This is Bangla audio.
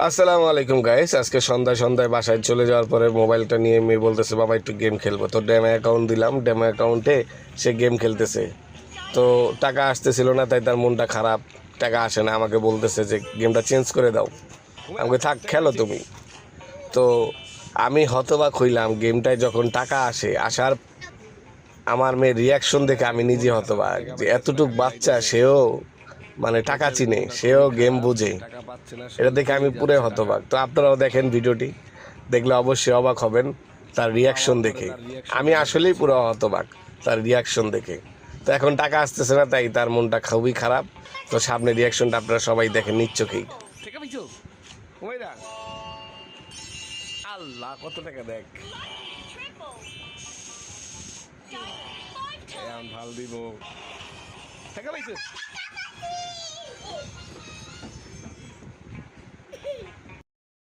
আসসালামু আলাইকুম গাইস। আজকে সন্ধ্যায় বাসায় চলে যাওয়ার পরে মোবাইলটা নিয়ে মেয়ে বলতেছে, বাবা একটু গেম খেলবো। তো ডেমো অ্যাকাউন্ট দিলাম, ডেমো অ্যাকাউন্টে সে গেম খেলতেছে। তো টাকা আসতেছিল না, তাই তার মনটা খারাপ। টাকা আসে না, আমাকে বলতেছে যে গেমটা চেঞ্জ করে দাও। আমাকে থাক, খেলো তুমি। তো আমি হতবাক হইলাম, গেমটায় যখন টাকা আসার আমার মেয়ের রিয়াকশন দেখে আমি নিজে হতবাক যে এতটুক বাচ্চা, সেও মানে টাকা চিনে, সেও গেম বুঝে। এটা দেখে আমি পুরো হতবাক। তো আপনারাও দেখেন ভিডিওটি, দেখলে অবশ্যই অবাক হবেন তার রিয়াকশন দেখে। আমি আসলেই পুরো হতবাক তার রিয়াকশন দেখে। তো এখন টাকা আসতেছে না, তাই তার মনটা খুবই খারাপ। তো সামনে রিয়াকশনটা আপনারা সবাই দেখেন নিশ্চয়ই। আল্লাহ, কত টাকা দেখ, ভাল দিব টাকা পাইছিস।